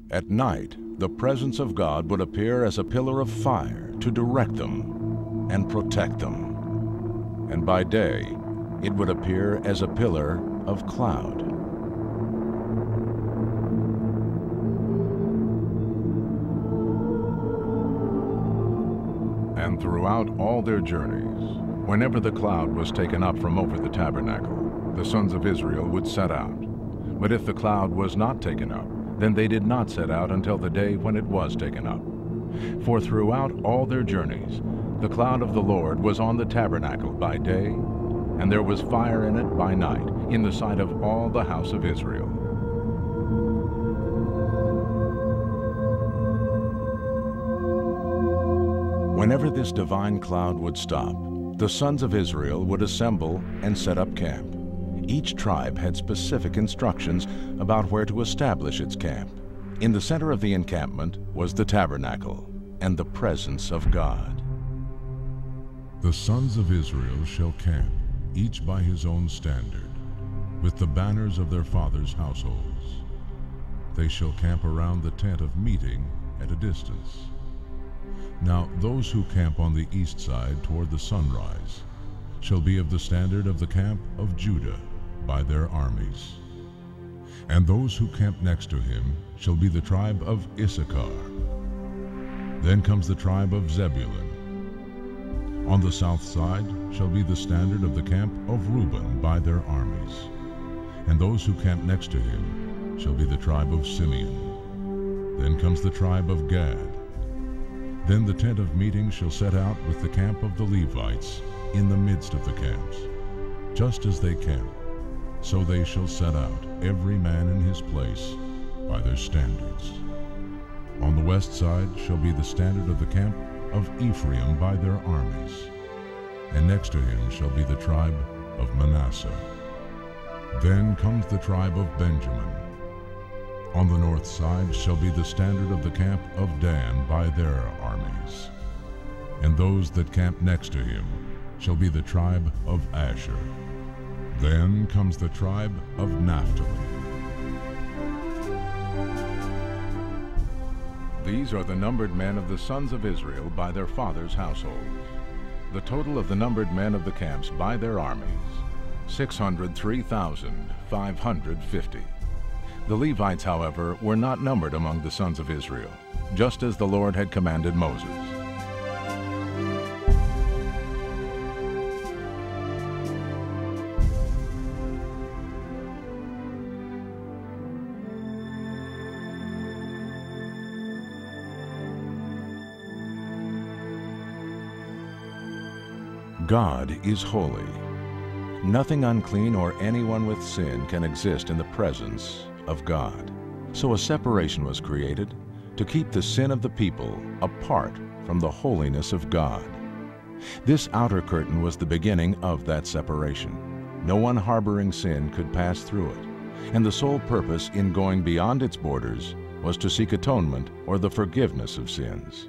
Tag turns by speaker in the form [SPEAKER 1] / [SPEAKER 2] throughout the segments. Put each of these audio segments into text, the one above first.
[SPEAKER 1] At night, the presence of God would appear as a pillar of fire to direct them and protect them. And by day, it would appear as a pillar of cloud. And throughout all their journeys, whenever the cloud was taken up from over the tabernacle, the sons of Israel would set out. But if the cloud was not taken up, then they did not set out until the day when it was taken up. For throughout all their journeys, the cloud of the Lord was on the tabernacle by day, and there was fire in it by night, in the sight of all the house of Israel. Whenever this divine cloud would stop, the sons of Israel would assemble and set up camp. Each tribe had specific instructions about where to establish its camp. In the center of the encampment was the tabernacle and the presence of God.
[SPEAKER 2] The sons of Israel shall camp, each by his own standard, with the banners of their fathers' households. They shall camp around the tent of meeting at a distance. Now those who camp on the east side toward the sunrise shall be of the standard of the camp of Judah by their armies. And those who camp next to him shall be the tribe of Issachar. Then comes the tribe of Zebulun. On the south side shall be the standard of the camp of Reuben by their armies. And those who camp next to him shall be the tribe of Simeon. Then comes the tribe of Gad. Then the tent of meeting shall set out with the camp of the Levites in the midst of the camps. Just as they camp, so they shall set out, every man in his place, by their standards. On the west side shall be the standard of the camp of Ephraim by their armies, and next to him shall be the tribe of Manasseh. Then comes the tribe of Benjamin. On the north side shall be the standard of the camp of Dan by their armies, and those that camp next to him shall be the tribe of Asher. Then comes the tribe of Naphtali.
[SPEAKER 1] These are the numbered men of the sons of Israel by their fathers' households. The total of the numbered men of the camps by their armies, 603,550. The Levites, however, were not numbered among the sons of Israel, just as the Lord had commanded Moses. God is holy. Nothing unclean or anyone with sin can exist in the presence of God. So a separation was created to keep the sin of the people apart from the holiness of God. This outer curtain was the beginning of that separation. No one harboring sin could pass through it, and the sole purpose in going beyond its borders was to seek atonement or the forgiveness of sins.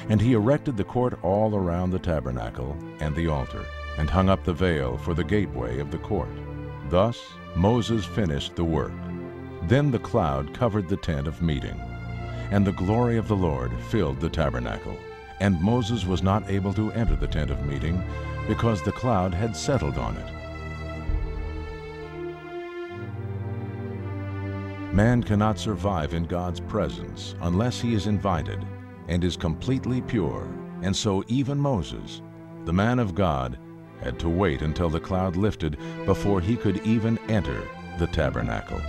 [SPEAKER 1] And he erected the court all around the tabernacle and the altar, and hung up the veil for the gateway of the court. Thus Moses finished the work. Then the cloud covered the tent of meeting, and the glory of the Lord filled the tabernacle. And Moses was not able to enter the tent of meeting, because the cloud had settled on it. Man cannot survive in God's presence unless he is invited and is completely pure, and so even Moses, the man of God, had to wait until the cloud lifted before he could even enter the tabernacle.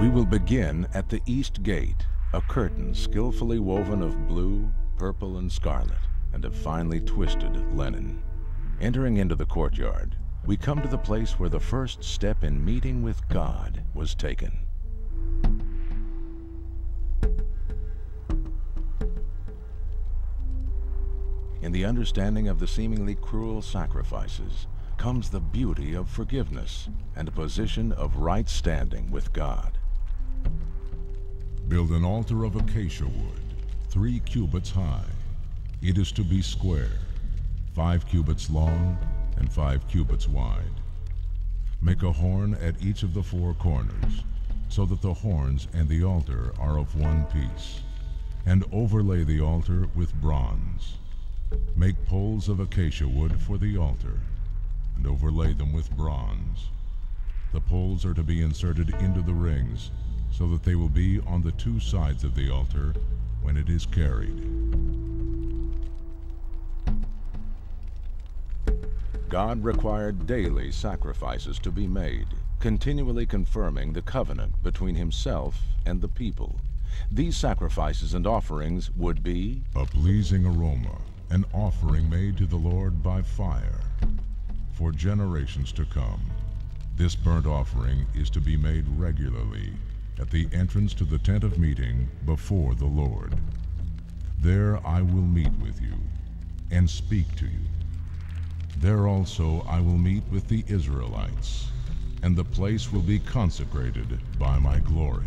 [SPEAKER 1] We will begin at the east gate, a curtain skillfully woven of blue, purple, and scarlet, and of finely twisted linen. Entering into the courtyard, we come to the place where the first step in meeting with God was taken. In the understanding of the seemingly cruel sacrifices comes the beauty of forgiveness and a position of right standing with God.
[SPEAKER 2] Build an altar of acacia wood, 3 cubits high. It is to be square, 5 cubits long and 5 cubits wide. Make a horn at each of the 4 corners, so that the horns and the altar are of one piece, and overlay the altar with bronze. Make poles of acacia wood for the altar, and overlay them with bronze. The poles are to be inserted into the rings, so that they will be on the 2 sides of the altar when it is carried.
[SPEAKER 1] God required daily sacrifices to be made, continually confirming the covenant between himself and the people. These sacrifices and offerings would be
[SPEAKER 2] a pleasing aroma, an offering made to the Lord by fire. For generations to come, this burnt offering is to be made regularly at the entrance to the tent of meeting before the Lord. There I will meet with you and speak to you. There also I will meet with the Israelites, and the place will be consecrated by my glory.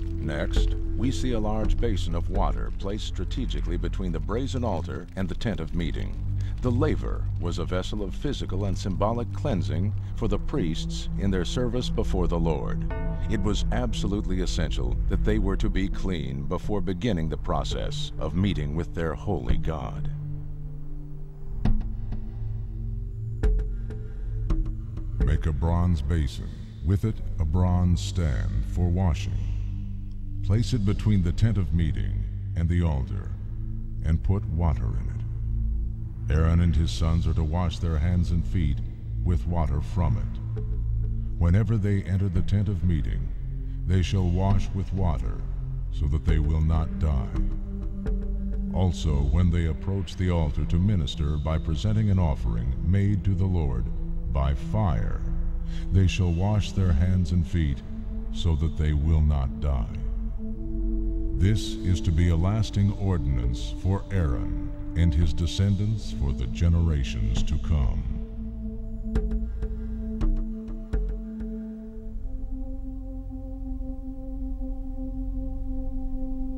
[SPEAKER 1] Next, we see a large basin of water placed strategically between the brazen altar and the tent of meeting. The laver was a vessel of physical and symbolic cleansing for the priests in their service before the Lord. It was absolutely essential that they were to be clean before beginning the process of meeting with their holy God.
[SPEAKER 2] Make a bronze basin, with it a bronze stand for washing. Place it between the tent of meeting and the altar, and put water in it. Aaron and his sons are to wash their hands and feet with water from it. Whenever they enter the tent of meeting, they shall wash with water, so that they will not die. Also, when they approach the altar to minister by presenting an offering made to the Lord by fire, they shall wash their hands and feet, so that they will not die. This is to be a lasting ordinance for Aaron and his descendants for the generations to come.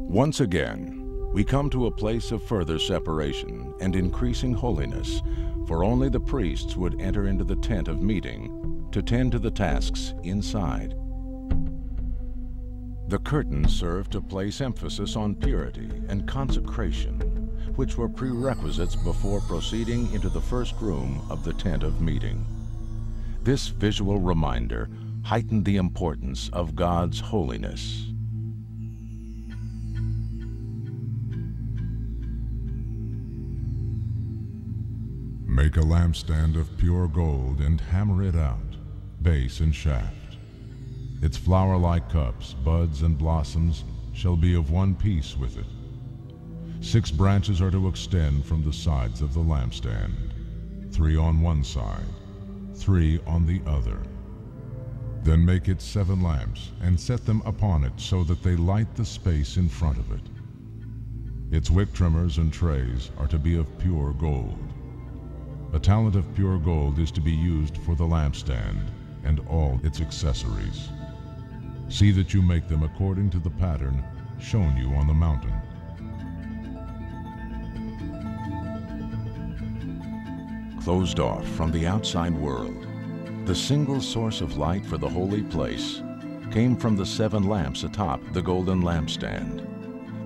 [SPEAKER 1] Once again, we come to a place of further separation and increasing holiness, for only the priests would enter into the tent of meeting to tend to the tasks inside. The curtains served to place emphasis on purity and consecration, which were prerequisites before proceeding into the first room of the tent of meeting. This visual reminder heightened the importance of God's holiness.
[SPEAKER 2] Make a lampstand of pure gold and hammer it out, base and shaft. Its flower-like cups, buds, and blossoms shall be of one piece with it. 6 branches are to extend from the sides of the lampstand, 3 on one side, 3 on the other. Then make it 7 lamps, and set them upon it so that they light the space in front of it. Its wick trimmers and trays are to be of pure gold. A talent of pure gold is to be used for the lampstand and all its accessories. See that you make them according to the pattern shown you on the mountain.
[SPEAKER 1] Closed off from the outside world, the single source of light for the holy place came from the 7 lamps atop the golden lampstand.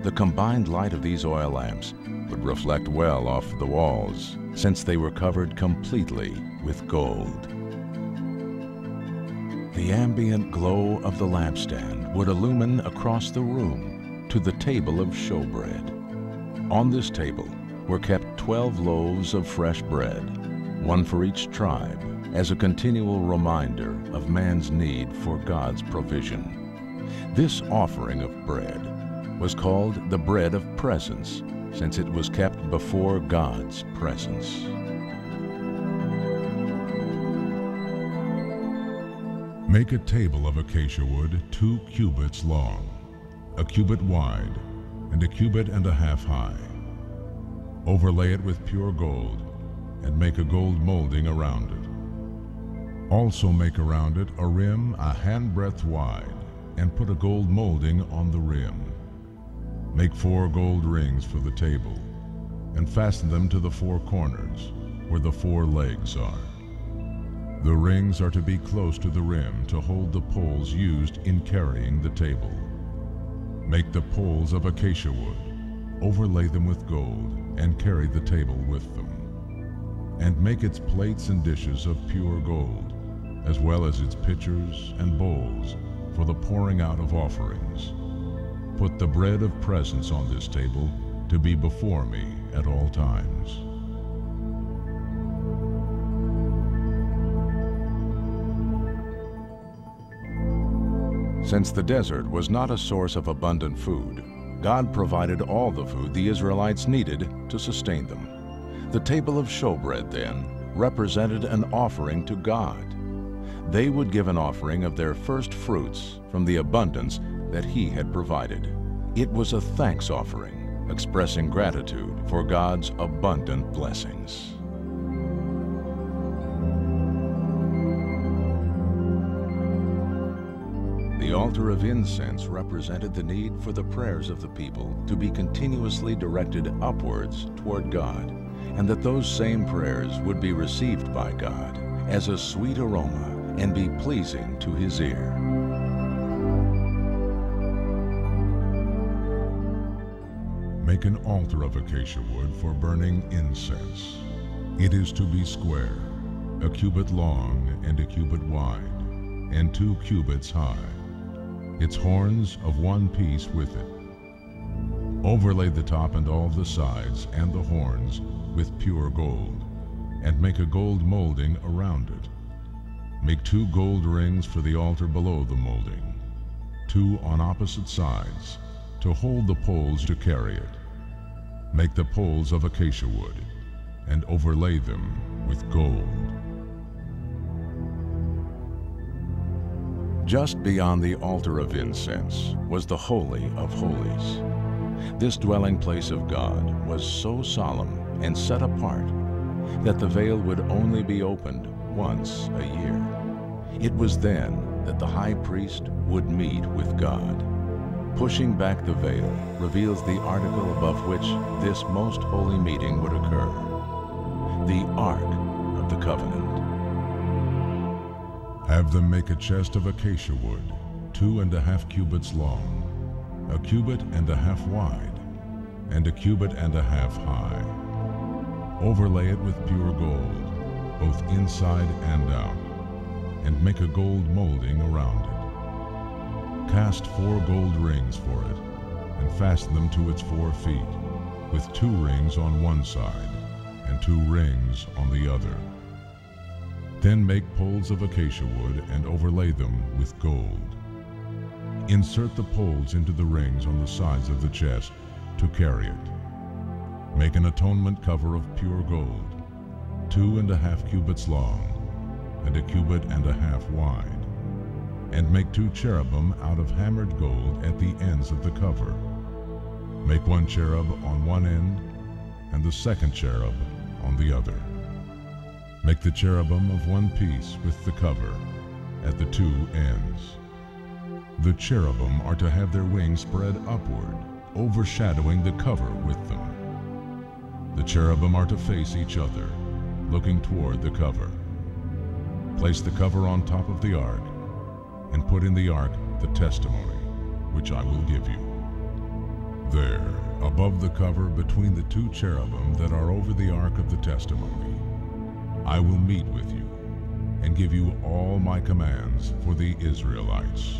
[SPEAKER 1] The combined light of these oil lamps would reflect well off the walls, since they were covered completely with gold. The ambient glow of the lampstand would illumine across the room to the table of showbread. On this table were kept 12 loaves of fresh bread, 1 for each tribe, as a continual reminder of man's need for God's provision. This offering of bread was called the bread of presence, since it was kept before God's presence.
[SPEAKER 2] Make a table of acacia wood 2 cubits long, a cubit wide, and a cubit and a half high. Overlay it with pure gold, and make a gold molding around it. Also make around it a rim a handbreadth wide, and put a gold molding on the rim. Make 4 gold rings for the table, and fasten them to the 4 corners, where the 4 legs are. The rings are to be close to the rim to hold the poles used in carrying the table. Make the poles of acacia wood, overlay them with gold, and carry the table with them. And make its plates and dishes of pure gold, as well as its pitchers and bowls for the pouring out of offerings. Put the bread of presence on this table to be before me at all times.
[SPEAKER 1] Since the desert was not a source of abundant food, God provided all the food the Israelites needed to sustain them. The table of showbread, then, represented an offering to God. They would give an offering of their first fruits from the abundance that He had provided. It was a thanks offering, expressing gratitude for God's abundant blessings. The altar of incense represented the need for the prayers of the people to be continuously directed upwards toward God, and that those same prayers would be received by God as a sweet aroma and be pleasing to His ear.
[SPEAKER 2] Make an altar of acacia wood for burning incense. It is to be square, a cubit long and a cubit wide, and 2 cubits high. Its horns of 1 piece with it. Overlay the top and all the sides and the horns with pure gold, and make a gold molding around it. Make 2 gold rings for the altar below the molding, 2 on opposite sides, to hold the poles to carry it. Make the poles of acacia wood, and overlay them with gold.
[SPEAKER 1] Just beyond the altar of incense was the Holy of Holies. This dwelling place of God was so solemn and set apart that the veil would only be opened once a year. It was then that the high priest would meet with God. Pushing back the veil reveals the article above which this most holy meeting would occur, the Ark of the Covenant.
[SPEAKER 2] Have them make a chest of acacia wood, 2½ cubits long, a cubit and a half wide, and a cubit and a half high. Overlay it with pure gold, both inside and out, and make a gold molding around it. Cast 4 gold rings for it, and fasten them to its 4 feet, with 2 rings on one side, and 2 rings on the other. Then make poles of acacia wood and overlay them with gold. Insert the poles into the rings on the sides of the chest to carry it. Make an atonement cover of pure gold, 2½ cubits long, and a cubit and a half wide. And make 2 cherubim out of hammered gold at the ends of the cover. Make 1 cherub on one end, and the 2nd cherub on the other. Make the cherubim of 1 piece with the cover at the 2 ends. The cherubim are to have their wings spread upward, overshadowing the cover with them. The cherubim are to face each other, looking toward the cover. Place the cover on top of the ark, and put in the ark the testimony, which I will give you. There, above the cover between the 2 cherubim that are over the ark of the testimony, I will meet with you and give you all my commands for the Israelites.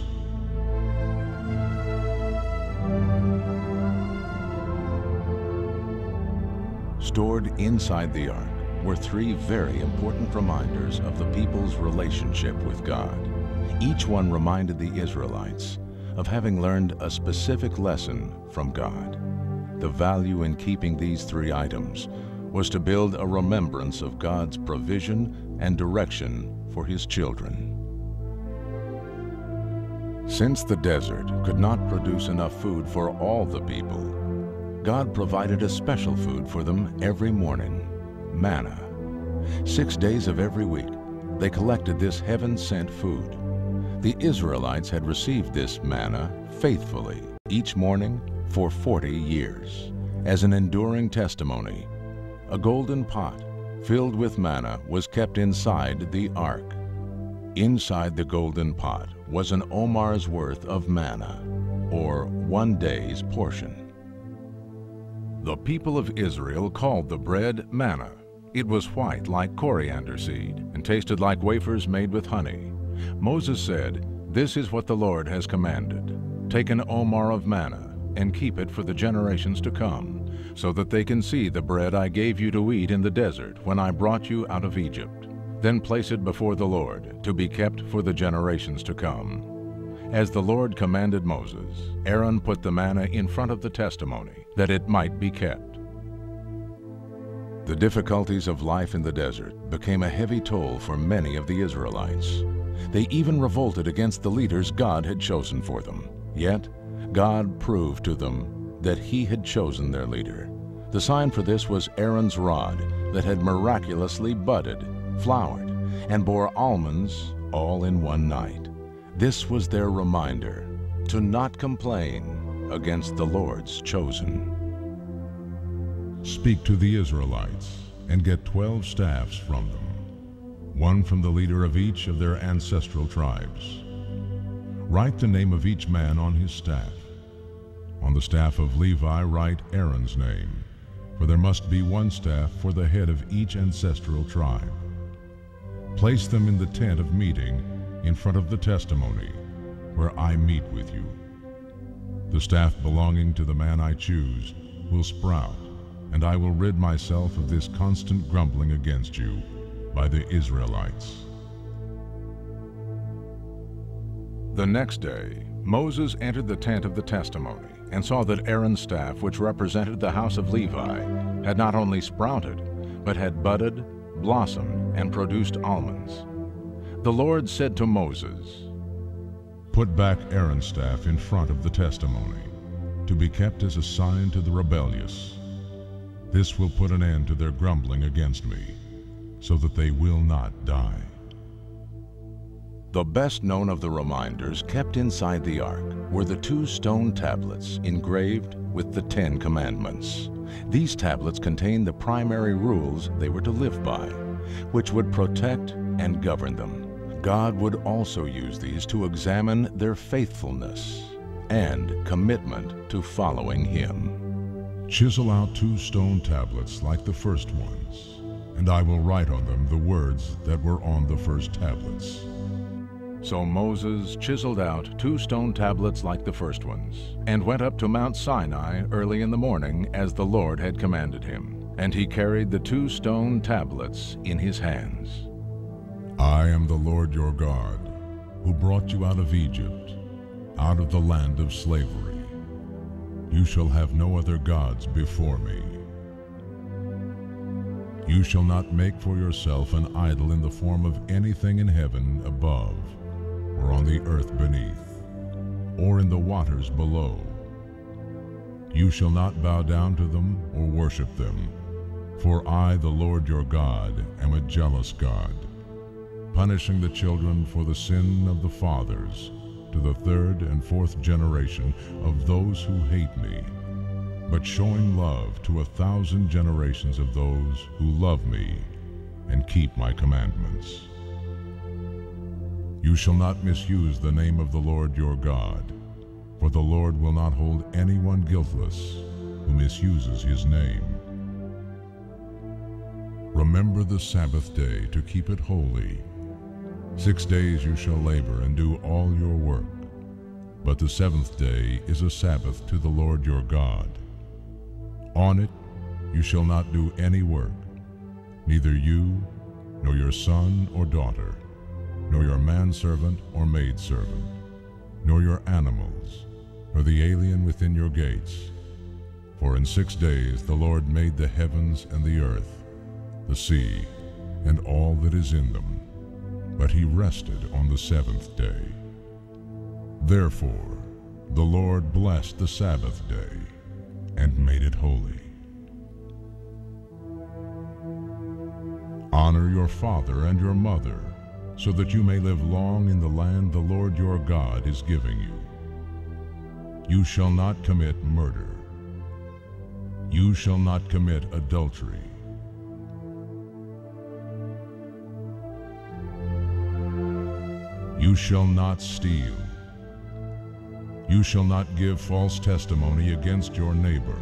[SPEAKER 1] Stored inside the ark were 3 very important reminders of the people's relationship with God. Each one reminded the Israelites of having learned a specific lesson from God. The value in keeping these 3 items was to build a remembrance of God's provision and direction for His children. Since the desert could not produce enough food for all the people, God provided a special food for them every morning, manna. 6 days of every week, they collected this heaven-sent food. The Israelites had received this manna faithfully each morning for 40 years as an enduring testimony. A golden pot filled with manna was kept inside the ark. Inside the golden pot was an omar's worth of manna, or 1 day's portion. The people of Israel called the bread manna. It was white like coriander seed and tasted like wafers made with honey. Moses said, "This is what the Lord has commanded. Take an omar of manna and keep it for the generations to come, so that they can see the bread I gave you to eat in the desert when I brought you out of Egypt. Then place it before the Lord to be kept for the generations to come." As the Lord commanded Moses, Aaron put the manna in front of the testimony, that it might be kept. The difficulties of life in the desert became a heavy toll for many of the Israelites. They even revolted against the leaders God had chosen for them. Yet, God proved to them that He had chosen their leader. The sign for this was Aaron's rod that had miraculously budded, flowered, and bore almonds all in one night. This was their reminder to not complain against the Lord's chosen.
[SPEAKER 2] Speak to the Israelites and get 12 staffs from them, one from the leader of each of their ancestral tribes. Write the name of each man on his staff. On the staff of Levi write Aaron's name, for there must be one staff for the head of each ancestral tribe. Place them in the tent of meeting in front of the testimony, where I meet with you. The staff belonging to the man I choose will sprout, and I will rid myself of this constant grumbling against you by the Israelites.
[SPEAKER 1] The next day, Moses entered the tent of the testimony and saw that Aaron's staff, which represented the house of Levi, had not only sprouted, but had budded, blossomed, and produced almonds. The Lord said to Moses,
[SPEAKER 2] "Put back Aaron's staff in front of the testimony, to be kept as a sign to the rebellious. This will put an end to their grumbling against me, so that they will not die."
[SPEAKER 1] The best known of the reminders kept inside the ark were the 2 stone tablets engraved with the 10 commandments. These tablets contained the primary rules they were to live by, which would protect and govern them. God would also use these to examine their faithfulness and commitment to following Him.
[SPEAKER 2] Chisel out 2 stone tablets like the first ones, and I will write on them the words that were on the first tablets.
[SPEAKER 1] So Moses chiseled out 2 stone tablets like the first ones, and went up to Mount Sinai early in the morning as the Lord had commanded him. And he carried the 2 stone tablets in his hands.
[SPEAKER 2] I am the Lord your God, who brought you out of Egypt, out of the land of slavery. You shall have no other gods before me. You shall not make for yourself an idol in the form of anything in heaven above, or on the earth beneath, or in the waters below. You shall not bow down to them or worship them, for I, the Lord your God, am a jealous God, punishing the children for the sin of the fathers to the 3rd and 4th generation of those who hate me, but showing love to 1,000 generations of those who love me and keep my commandments. You shall not misuse the name of the Lord your God, for the Lord will not hold anyone guiltless who misuses his name. Remember the Sabbath day to keep it holy. 6 days you shall labor and do all your work, but the 7th day is a Sabbath to the Lord your God. On it you shall not do any work, neither you, nor your son or daughter, nor your manservant or maidservant, nor your animals, nor the alien within your gates. For in 6 days the Lord made the heavens and the earth, the sea, and all that is in them, but he rested on the 7th day. Therefore the Lord blessed the Sabbath day and made it holy. Honor your father and your mother, so that you may live long in the land the Lord your God is giving you. You shall not commit murder. You shall not commit adultery. You shall not steal. You shall not give false testimony against your neighbor.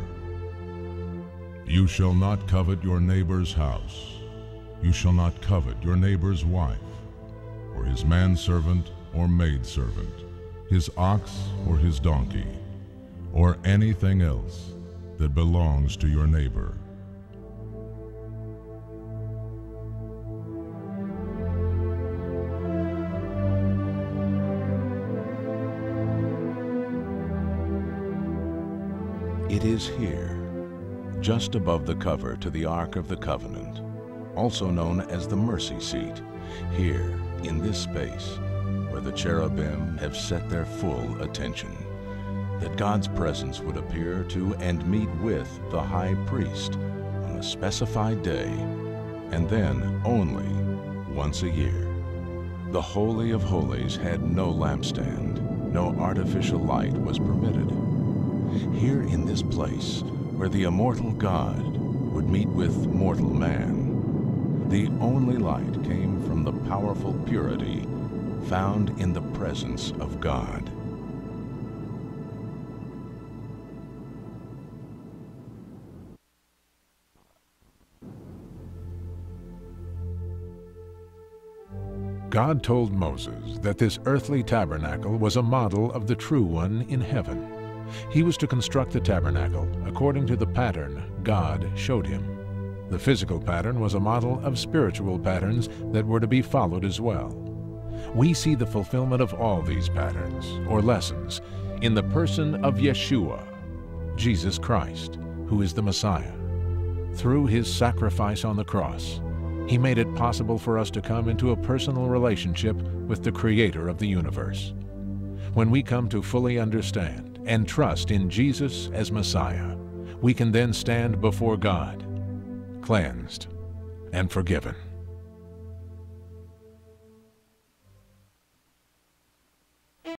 [SPEAKER 2] You shall not covet your neighbor's house. You shall not covet your neighbor's wife, or his manservant or maidservant, his ox or his donkey, or anything else that belongs to your neighbor.
[SPEAKER 1] It is here, just above the cover to the Ark of the Covenant, also known as the mercy seat, here in this space where the cherubim have set their full attention, that God's presence would appear to and meet with the high priest on a specified day, and then only once a year. The Holy of Holies had no lampstand, no artificial light was permitted. Here in this place where the immortal God would meet with mortal man, the only light came from the powerful purity found in the presence of God.
[SPEAKER 3] God told Moses that this earthly tabernacle was a model of the true one in heaven. He was to construct the tabernacle according to the pattern God showed him. The physical pattern was a model of spiritual patterns that were to be followed as well. We see the fulfillment of all these patterns, or lessons, in the person of Yeshua, Jesus Christ, who is the Messiah. Through his sacrifice on the cross, he made it possible for us to come into a personal relationship with the Creator of the universe. When we come to fully understand and trust in Jesus as Messiah, we can then stand before God, cleansed and forgiven.